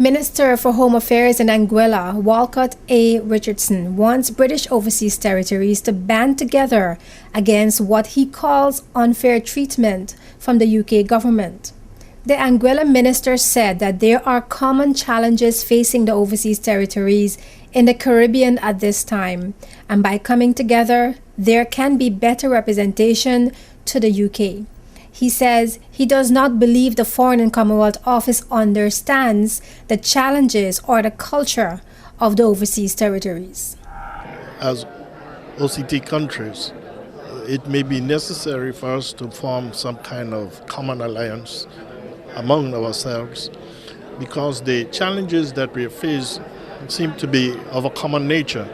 Minister for Home Affairs in Anguilla, Walcott A. Richardson, wants British overseas territories to band together against what he calls unfair treatment from the UK government. The Anguilla minister said that there are common challenges facing the overseas territories in the Caribbean at this time, and by coming together, there can be better representation to the UK. He says he does not believe the Foreign and Commonwealth Office understands the challenges or the culture of the overseas territories. As OCT countries, it may be necessary for us to form some kind of common alliance among ourselves, because the challenges that we face seem to be of a common nature.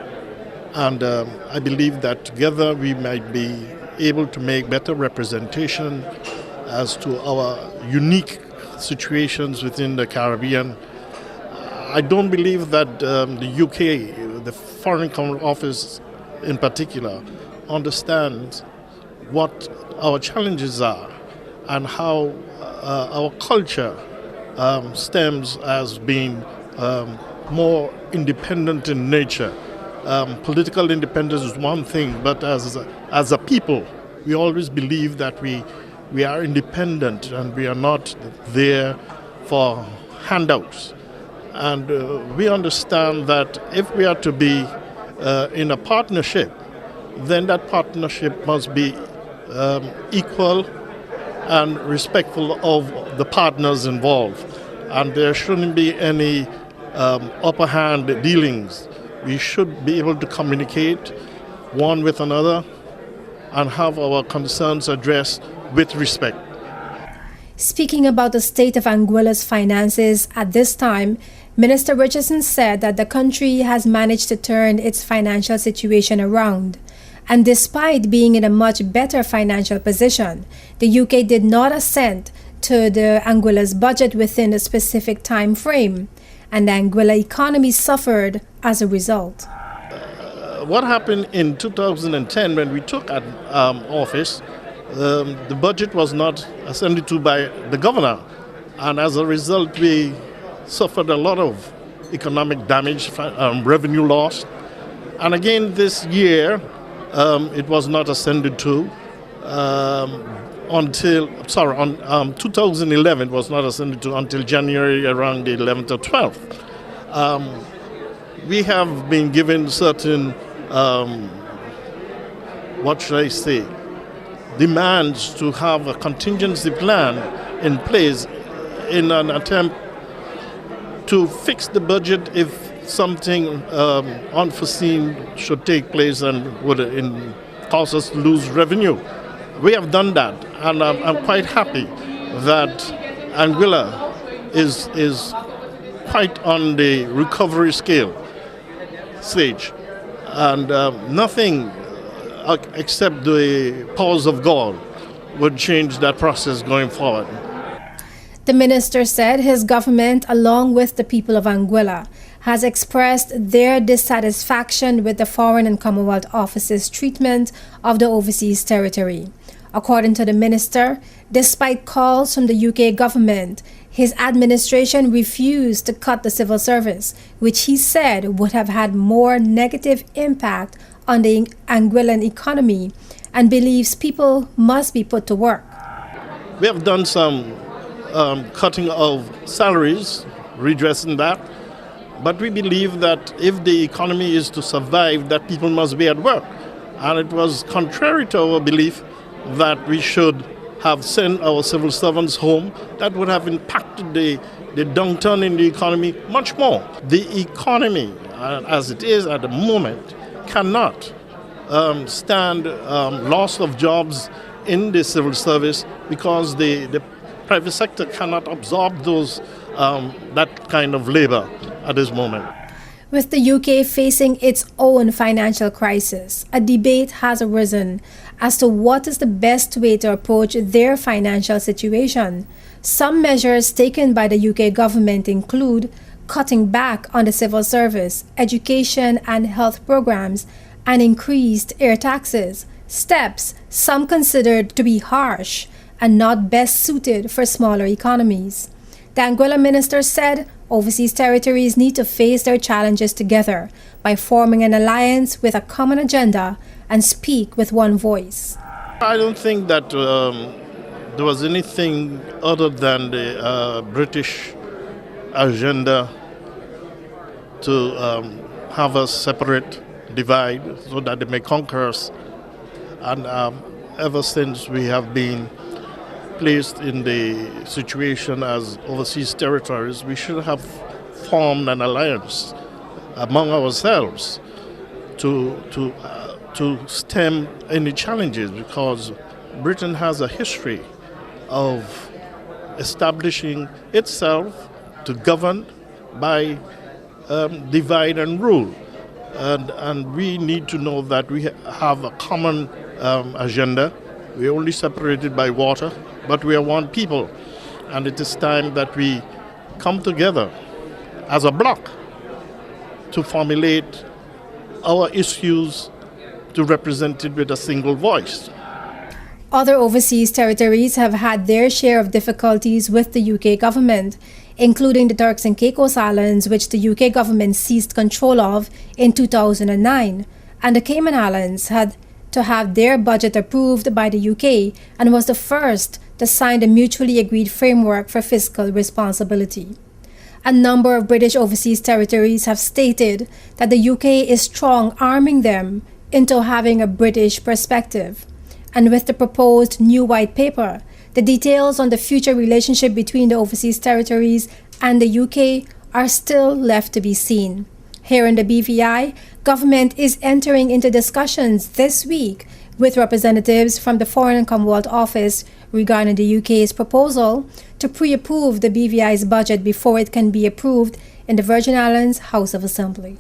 And I believe that together we might be able to make better representation as to our unique situations within the Caribbean. I don't believe that the UK, the Foreign Commonwealth Office in particular, understands what our challenges are and how our culture stems as being more independent in nature. Political independence is one thing, but as a people, we always believe that we are independent and we are not there for handouts. And we understand that if we are to be in a partnership, then that partnership must be equal and respectful of the partners involved. And there shouldn't be any upper hand dealings. We should be able to communicate one with another and have our concerns addressed with respect. Speaking about the state of Anguilla's finances at this time, Minister Richardson said that the country has managed to turn its financial situation around. And despite being in a much better financial position, the UK did not assent to the Anguilla's budget within a specific time frame, and the Anguilla economy suffered as a result. What happened in 2010 when we took office, the budget was not assented to by the governor, and as a result we suffered a lot of economic damage, revenue loss. And again this year, it was not ascended to until 2011 was not ascended to until January around the 11th or 12th. We have been given certain, what should I say, demands to have a contingency plan in place in an attempt to fix the budget if something unforeseen should take place and would cause us to lose revenue. We have done that, and I'm quite happy that Anguilla is quite on the recovery stage, and nothing except the powers of God would change that process going forward. The minister said his government, along with the people of Anguilla, has expressed their dissatisfaction with the Foreign and Commonwealth Office's treatment of the overseas territory. According to the minister, despite calls from the UK government, his administration refused to cut the civil service, which he said would have had more negative impact on the Anguillan economy, and believes people must be put to work. We have done some cutting of salaries, redressing that. But we believe that if the economy is to survive, that people must be at work. And it was contrary to our belief that we should have sent our civil servants home. That would have impacted the downturn in the economy much more. The economy, as it is at the moment, cannot stand loss of jobs in the civil service, because the private sector cannot absorb that kind of labor at this moment. With the UK facing its own financial crisis, a debate has arisen as to what is the best way to approach their financial situation. Some measures taken by the UK government include cutting back on the civil service, education and health programs, and increased air taxes, steps some considered to be harsh and not best suited for smaller economies. The Anguilla minister said Overseas territories need to face their challenges together by forming an alliance with a common agenda and speak with one voice. I don't think that there was anything other than the British agenda to have us separate, divide, so that they may conquer us. And ever since we have been placed in the situation as overseas territories, we should have formed an alliance among ourselves to stem any challenges, because Britain has a history of establishing itself to govern by divide and rule. And we need to know that we have a common agenda. We're only separated by water, but we are one people. And it is time that we come together as a bloc to formulate our issues to represent it with a single voice. Other overseas territories have had their share of difficulties with the UK government, including the Turks and Caicos Islands, which the UK government seized control of in 2009, and the Cayman Islands had to have their budget approved by the UK and was the first to sign the mutually agreed framework for fiscal responsibility. A number of British overseas territories have stated that the UK is strong-arming them into having a British perspective. And with the proposed new white paper, the details on the future relationship between the overseas territories and the UK are still left to be seen. Here in the BVI, government is entering into discussions this week with representatives from the Foreign and Commonwealth Office regarding the UK's proposal to pre-approve the BVI's budget before it can be approved in the Virgin Islands House of Assembly.